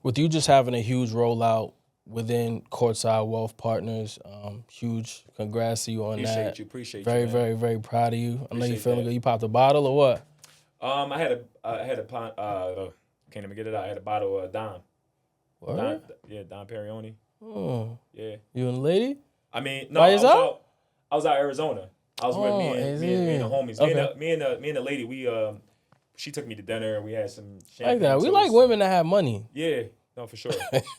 With you just having a huge rollout within Courtside Wealth Partners, huge congrats to you on that. Appreciate very, you. Very, very proud of you. I know you feeling that. good. You popped a bottle or what? I had a can't even get it out. I had a bottle of Dom. What? Dom Perignon. Oh. Yeah. You and the lady? I mean, no, By yourself? I was out Arizona. I was with me and the homies. Okay. Me and the lady, we she took me to dinner and we had some champagne. Like that. We toast. like women that have money. Yeah, no, for sure.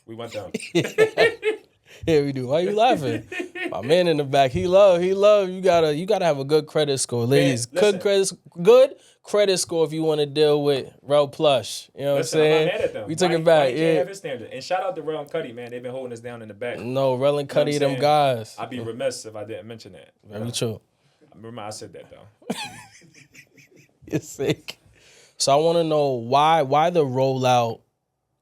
We went down. Yeah, we do. Why you laughing? My man in the back, he love. You gotta have a good credit score, ladies. Man, good credit score if you want to deal with Rel Plush. You know what I'm saying? I'm not mad at them. We took it back. Can't have his standard. And shout out to Rel and Cuddy, man. They've been holding us down in the back. No, Rel and Cuddy, them guys. I'd be remiss if I didn't mention that. Very true. Remember, I said that though. You're sick. So I want to know why the rollout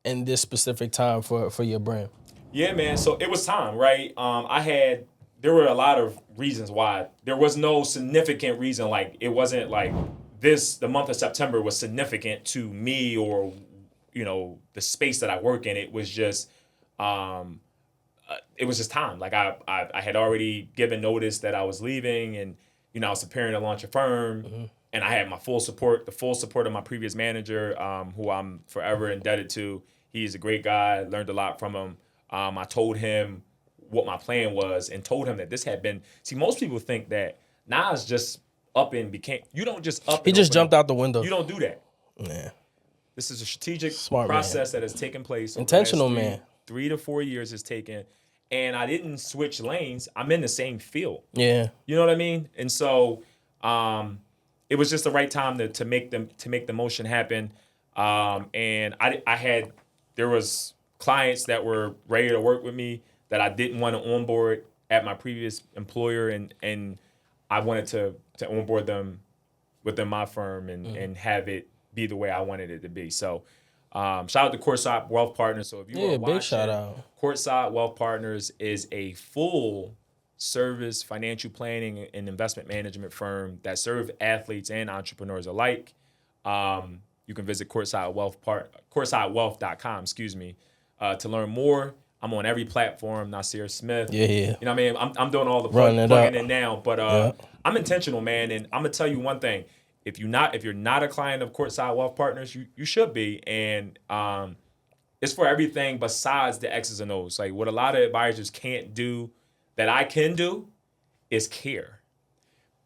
in this specific time for your brand. Yeah, man. So it was time, right? There were a lot of reasons why. There was no significant reason. Like, it wasn't like the month of September was significant to me or, the space that I work in. It was just, time. Like I had already given notice that I was leaving and, I was preparing to launch a firm. Mm-hmm. And I had the full support of my previous manager, who I'm forever indebted to. He's a great guy, learned a lot from him. I told him what my plan was and told him that this had been, most people think that Nas just up and became, you don't just up. He just jumped out the window. You don't do that. Yeah. This is a strategic Smart process man. that has taken place. Intentional, man. 3 to 4 years has taken. And I didn't switch lanes. I'm in the same field. Yeah. You know what I mean? And so, it was just the right time to make the motion happen. And there was clients that were ready to work with me that I didn't want to onboard at my previous employer, and I wanted to onboard them within my firm and have it be the way I wanted it to be. So, shout out to Courtside Wealth Partners. So if you are watching, big shout out. Courtside Wealth Partners is a full service financial planning and investment management firm that serve athletes and entrepreneurs alike. You can visit courtsidewealth.com, to learn more. I'm on every platform, Nisiar Smith. Yeah. You know what I mean? I'm doing all the plugging in now, but yeah. I'm intentional, man, and I'm gonna tell you one thing. If you're not a client of Courtside Wealth Partners, you should be, and it's for everything besides the X's and O's. Like, what a lot of advisors can't do that I can do is care.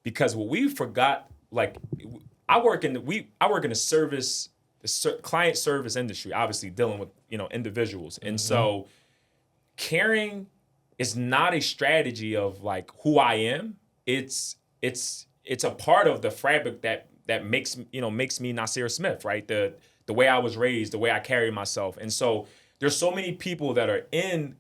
Because what we forgot, like, I work in the client service industry, obviously dealing with, individuals. And so caring is not a strategy of like who I am. It's a part of the fabric that makes me Nisiar Smith, right? The way I was raised, the way I carry myself. And so there's so many people that are in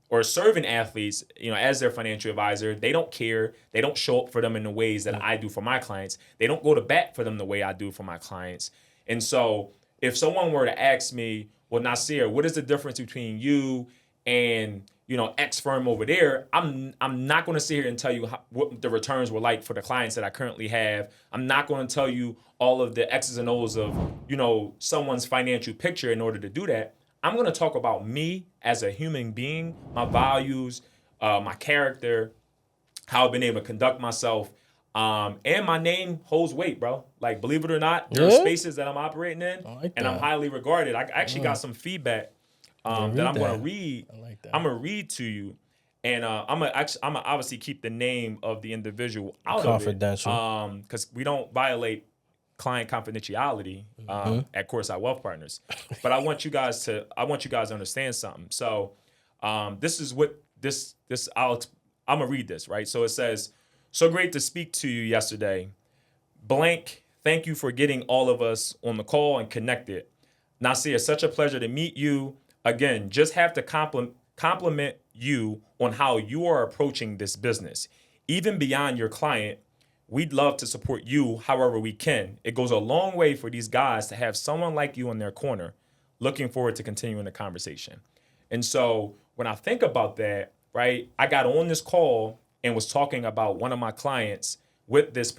or serving athletes, as their financial advisor. They don't care. They don't show up for them in the ways that I do for my clients. They don't go to bat for them the way I do for my clients. And so if someone were to ask me, well, Nisiar, what is the difference between you and, X firm over there? I'm not going to sit here and tell you what the returns were like for the clients that I currently have. I'm not going to tell you all of the X's and O's of, someone's financial picture in order to do that. I'm going to talk about me as a human being, my values, my character, how I've been able to conduct myself. And my name holds weight, bro. Like, believe it or not, there are spaces that I'm operating in, and I'm highly regarded. I actually got some feedback that I'm going to read. I like that. I'm going to read to you, and I'm going to obviously keep the name of the individual out confidential. of it, because we don't violate client confidentiality at Courtside Wealth Partners. But I want you guys to understand something. So this is what I'm gonna read this, right? So it says, "So great to speak to you yesterday. Blank, thank you for getting all of us on the call and connected. Nisiar, such a pleasure to meet you. Again, just have to compliment you on how you are approaching this business. Even beyond your client, we'd love to support you however we can. It goes a long way for these guys to have someone like you in their corner. Looking forward to continuing the conversation." And so when I think about that, right, I got on this call and was talking about one of my clients with this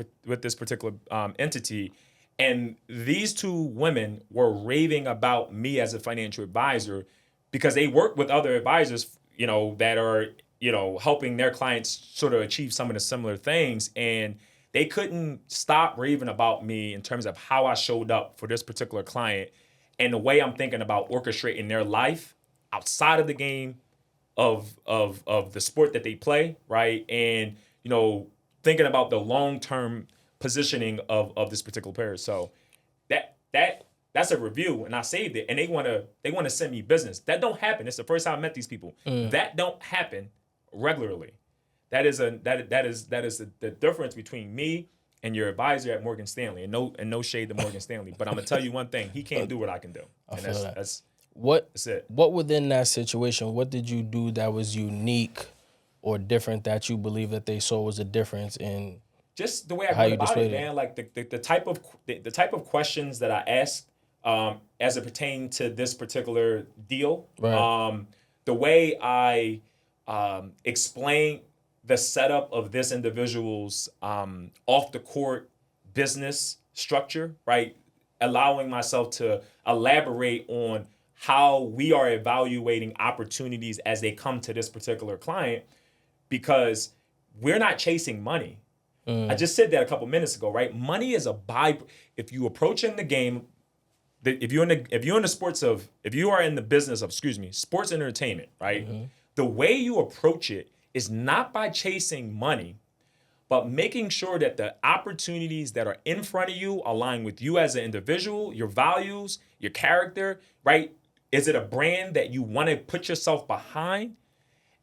particular entity, And these two women were raving about me as a financial advisor because they work with other advisors, that are, helping their clients sort of achieve some of the similar things. And they couldn't stop raving about me in terms of how I showed up for this particular client and the way I'm thinking about orchestrating their life outside of the game of the sport that they play, right? And, thinking about the long-term positioning of this particular player. So that's a review, and I saved it. And they wanna send me business. That don't happen. It's the first time I met these people. That don't happen regularly. That is the difference between me and your advisor at Morgan Stanley. And no shade to Morgan Stanley, but I'm gonna tell you one thing: he can't do what I can do. And that's it. What within that situation? What did you do that was unique or different that you believe that they saw was a difference in? Just the way I went about it, man. Like the type of questions that I asked, as it pertained to this particular deal. Right. The way I explained the setup of this individual's off the court business structure, right? Allowing myself to elaborate on how we are evaluating opportunities as they come to this particular client, because we're not chasing money. I just said that a couple minutes ago, right? Money is a if you approach in the game, if you are in the business of, sports entertainment, right? The way you approach it is not by chasing money, but making sure that the opportunities that are in front of you align with you as an individual, your values, your character, right? Is it a brand that you want to put yourself behind?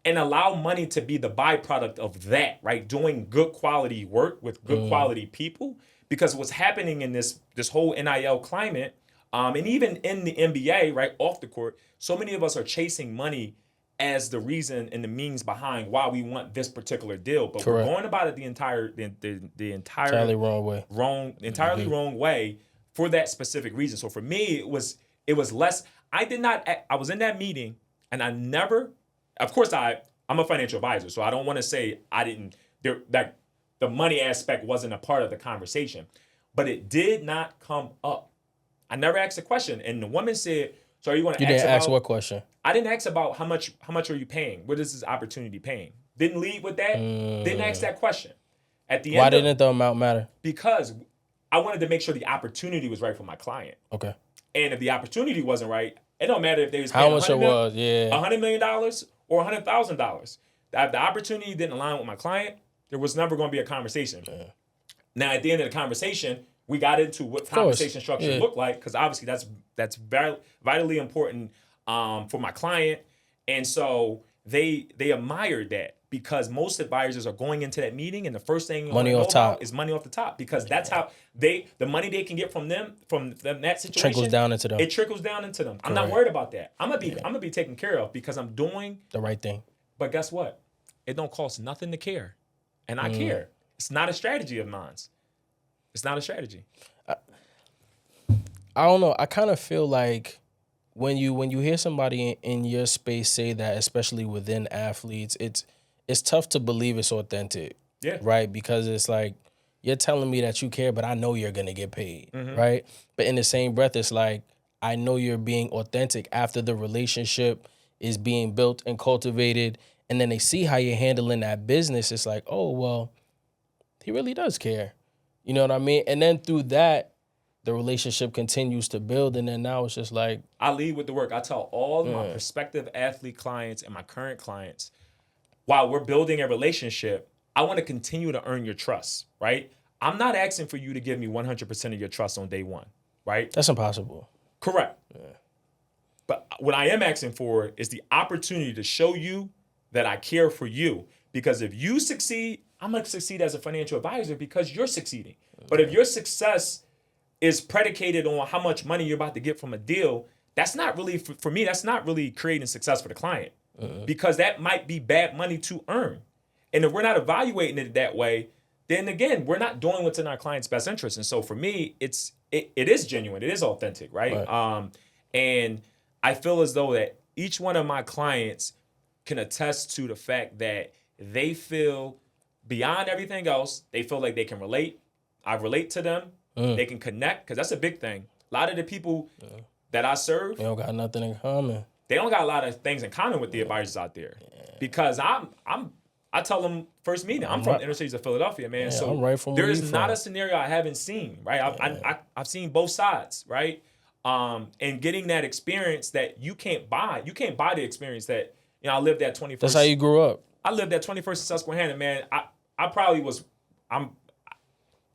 And allow money to be the byproduct of that, right? Doing good quality work with good quality people. Because what's happening in this whole NIL climate, and even in the NBA, right, off the court, so many of us are chasing money as the reason and the means behind why we want this particular deal. But Correct. we're going about it the entirely wrong way for that specific reason. So for me, it was less. I was in that meeting and I never. Of course, I'm a financial advisor, so I don't want to say that the money aspect wasn't a part of the conversation, but it did not come up. I never asked a question, and the woman said, "So are you going to?" You didn't ask what question? I didn't ask about how much are you paying? What is this opportunity paying? Didn't lead with that. Didn't ask that question. At the end, why didn't the amount matter? Because I wanted to make sure the opportunity was right for my client. Okay. And if the opportunity wasn't right, it don't matter if they was how paying much it was, $100 million or $100,000. If the opportunity didn't align with my client, there was never going to be a conversation. Yeah. Now, at the end of the conversation, we got into what compensation structure looked like, because obviously that's very vitally important for my client. And so they admired that, because most advisors are going into that meeting and the first thing money off top is money off the top, because that's how the money they can get from them that situation trickles down into them. It trickles down into them. Correct. I'm not worried about that. I'm gonna be taken care of because I'm doing the right thing. But guess what? It don't cost nothing to care, and I care. It's not a strategy of mine. It's not a strategy. I don't know. I kind of feel like when you hear somebody in your space say that, especially within athletes, it's tough to believe it's authentic. Yeah. Right? Because it's like, you're telling me that you care, but I know you're going to get paid. Right? But in the same breath, it's like, I know you're being authentic after the relationship is being built and cultivated. And then they see how you're handling that business. It's like, oh, well, he really does care. You know what I mean? And then through that, the relationship continues to build. And then now it's just like, I lead with the work. I tell all of my prospective athlete clients and my current clients, while we're building a relationship, I want to continue to earn your trust, right? I'm not asking for you to give me 100% of your trust on day one, right? That's impossible. Correct. Yeah. But what I am asking for is the opportunity to show you that I care for you. Because if you succeed, I'm going to succeed as a financial advisor because you're succeeding. But if your success is predicated on how much money you're about to get from a deal, that's not really, for me, that's not really creating success for the client. Because that might be bad money to earn. And if we're not evaluating it that way, then again, we're not doing what's in our client's best interest. And so for me, it is genuine. It is authentic, right? And I feel as though that each one of my clients can attest to the fact that they feel, beyond everything else, they feel like they can relate. I relate to them. They can connect, because that's a big thing. A lot of the people that I serve, They don't got nothing in common. they don't got a lot of things in common with the advisors out there. Because I tell them first meeting, I'm from the inner cities of Philadelphia, man. Yeah, so I'm right from there where is you not from. a scenario I haven't seen, right? I've seen both sides, right? And getting that experience that you can't buy. You can't buy the experience that, I lived at 21st. That's how you grew up. I lived at 21st in Susquehanna, man. I probably was, I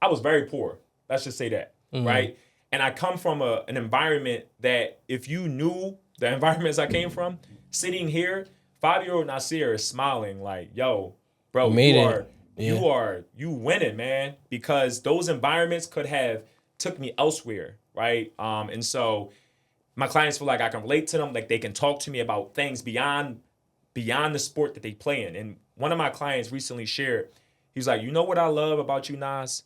was very poor. Let's just say that, right? And I come from an environment that, if you knew the environments I came from, sitting here, 5-year-old Nisiar is smiling like, yo, bro, you winning, man. Because those environments could have took me elsewhere, right? And so my clients feel like I can relate to them, like they can talk to me about things beyond the sport that they play in. And one of my clients recently shared, he's like, you know what I love about you, Nas?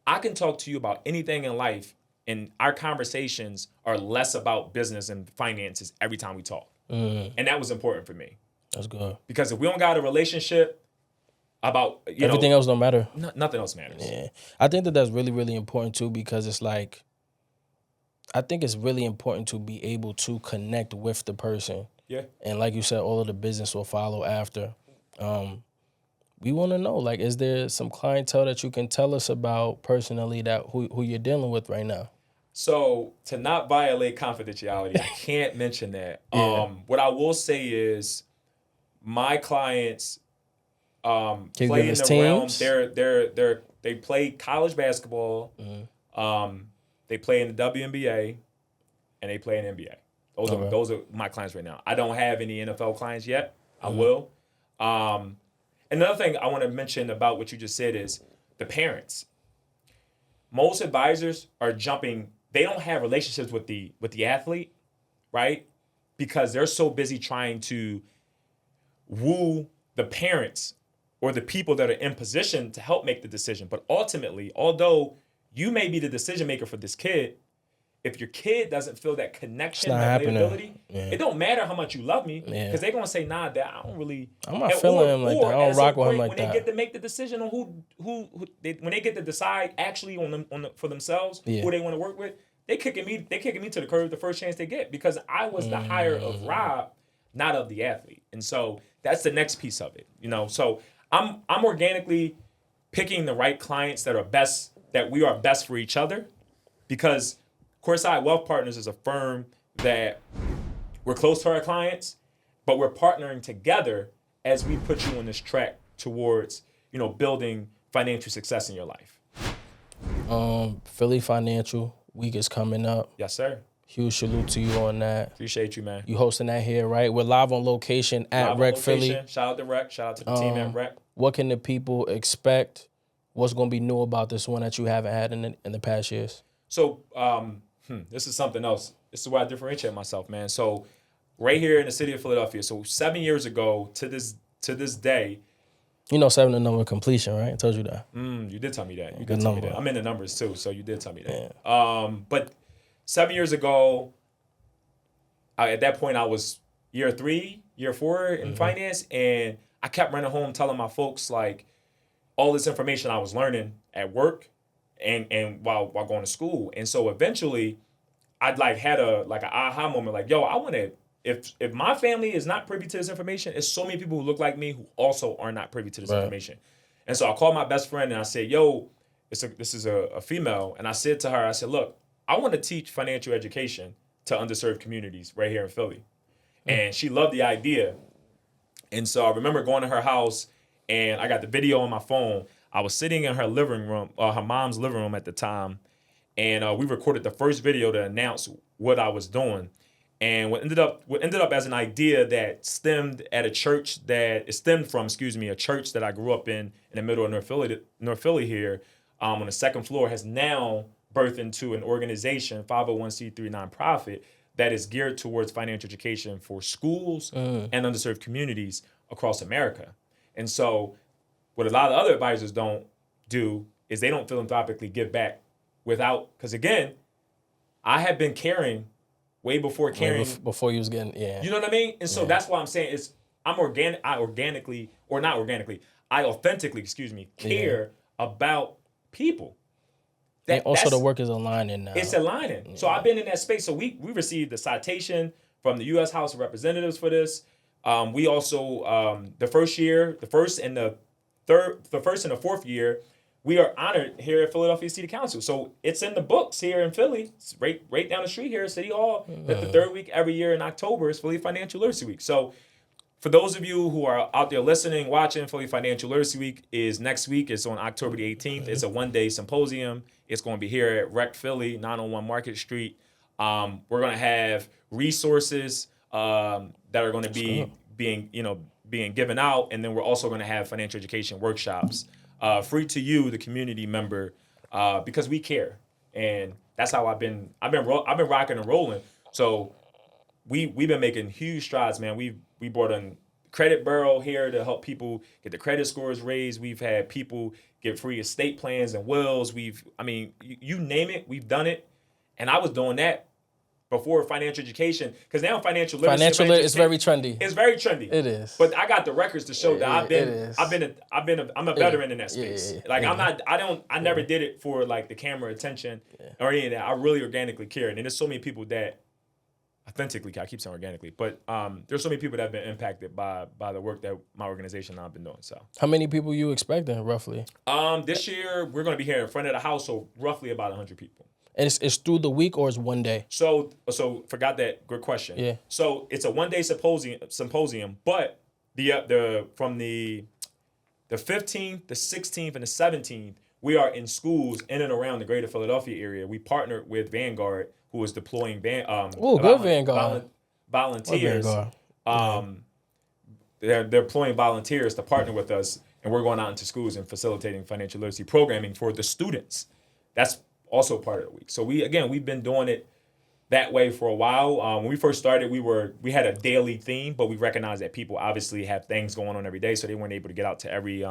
I can talk to you about anything in life, and our conversations are less about business and finances every time we talk. And that was important for me. That's good. Because if we don't got a relationship about, everything else don't matter. Nothing else matters. Yeah. I think that's really, really important too, because it's like, I think it's really important to be able to connect with the person. Yeah. And like you said, all of the business will follow after. We want to know, like, is there some clientele that you can tell us about personally that who you're dealing with right now? So to not violate confidentiality, I can't mention that. Yeah. What I will say is my clients play in the realm. They play college basketball. They play in the WNBA, and they play in NBA. Those are my clients right now. I don't have any NFL clients yet. I will. Another thing I want to mention about what you just said is the parents. Most advisors are jumping. They don't have relationships with the athlete, right? Because they're so busy trying to woo the parents or the people that are in position to help make the decision. But ultimately, although you may be the decision maker for this kid, if your kid doesn't feel that connection, that relatability, it don't matter how much you love me, because they're gonna say, nah, Dad, I don't really. I'm not feeling him like that. I don't rock with him like that. When they get to make the decision on when they get to decide actually for themselves who they want to work with, they kicking me to the curb the first chance they get, because I was the hire of Rob, not of the athlete. And so that's the next piece of it, So I'm organically picking the right clients that we are best for each other, because Courtside Wealth Partners is a firm that we're close to our clients, but we're partnering together as we put you on this track towards, building financial success in your life. Philly Financial Week is coming up. Yes, sir. Huge salute to you on that. Appreciate you, man. You hosting that here, right? We're live on location at Rec Philly. Shout out to Rec. Shout out to the team at Rec. What can the people expect? What's going to be new about this one that you haven't had in the past years? So, this is something else. This is where I differentiate myself, man. So, right here in the city of Philadelphia. So, 7 years ago to this day. 7 the number of completion, right? I told you that. You did tell me that. You did tell me that. I'm in the numbers too, so you did tell me that. Yeah. But 7 years ago, at that point, I was year 3, year 4 in finance, and I kept running home telling my folks like all this information I was learning at work and while going to school. And so eventually, I'd had an aha moment, like, yo, I want to. If my family is not privy to this information, it's so many people who look like me who also are not privy to this information. And so I called my best friend and I said, yo, this is a female. And I said to her, I said, look, I want to teach financial education to underserved communities right here in Philly. And she loved the idea. And so I remember going to her house, and I got the video on my phone. I was sitting in her living room, her mom's living room at the time. And we recorded the first video to announce what I was doing. And what ended up as an idea that stemmed from a church that I grew up in the middle of North Philly here, on the second floor, has now birthed into an organization, 501c3 nonprofit, that is geared towards financial education for schools and underserved communities across America. And so what a lot of other advisors don't do is they don't philanthropically give back because again, I had been caring way before caring. Before you was getting, yeah. You know what I mean? And so that's why I'm saying I authentically, care about people. And also the work is aligning now. It's aligning. Yeah. So I've been in that space. So we received a citation from the U.S. House of Representatives for this. We also the first and the fourth year, we are honored here at Philadelphia City Council. So it's in the books here in Philly. It's right down the street here at City Hall. That the third week every year in October is Philly Financial Literacy Week. So for those of you who are out there listening, watching, Philly Financial Literacy Week is next week. It's on October the 18th. It's a one-day symposium. It's going to be here at Rec Philly, 901 Market Street. We're going to have resources that are going to be being given out, and then we're also going to have financial education workshops, free to you, the community member, because we care, and that's how I've been rocking and rolling. So we've been making huge strides, man. We brought in Credit Bureau here to help people get the credit scores raised. We've had people get free estate plans and wills. You name it, we've done it. And I was doing that before financial education, because now financial literacy is very trendy. It's very trendy. It is. But I got the records to show that I'm a veteran in that space. I never did it for like the camera attention or any of that. I really organically care. And there's so many people that authentically, I keep saying organically, but there's so many people that have been impacted by the work that my organization and I've been doing. So, how many people you expecting roughly? This year we're going to be here in front of the house, so roughly about 100 people. And it's through the week or it's one day? So forgot that. Good question. Yeah. So it's a one-day symposium, but from the 15th, the 16th, and the 17th, we are in schools in and around the greater Philadelphia area. We partnered with Vanguard, who is deploying Vanguard volunteers. They're deploying volunteers to partner with us, and we're going out into schools and facilitating financial literacy programming for the students. That's also part of the week. So we've been doing it that way for a while. When we first started, we had a daily theme, but we recognized that people obviously have things going on every day, so they weren't able to get out to every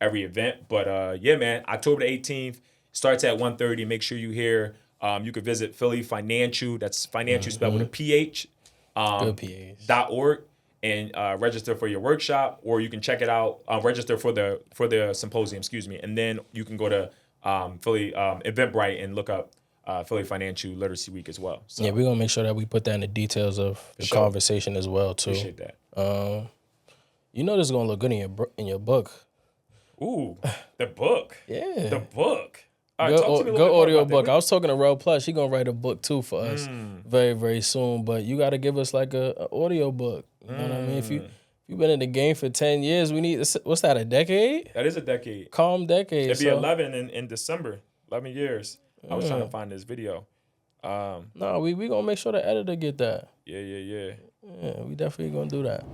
event. But yeah, man, October the 18th starts at 1:30. Make sure you're here. You could visit Philly Financial. That's financial spelled with a PH. .org and register for your workshop, or you can check it out. Register for the symposium. And then you can go to Philly Eventbrite and look up Philly Financial Literacy Week as well. So, yeah, we're gonna make sure that we put that in the details of the conversation as well too. Appreciate that. This is gonna look good in your book. Ooh, the book. Yeah, the book. All right, good audio book. I was talking to Rel Plus. She gonna write a book too for us very, very soon. But you got to give us like a audio book. You know what I mean? If you've been in the game for 10 years, we need, what's that, a decade? That is a decade. Calm decade. It'd be 11 in December. 11 years. I was trying to find this video. No, we gonna make sure the editor get that. Yeah. Yeah, we definitely gonna do that.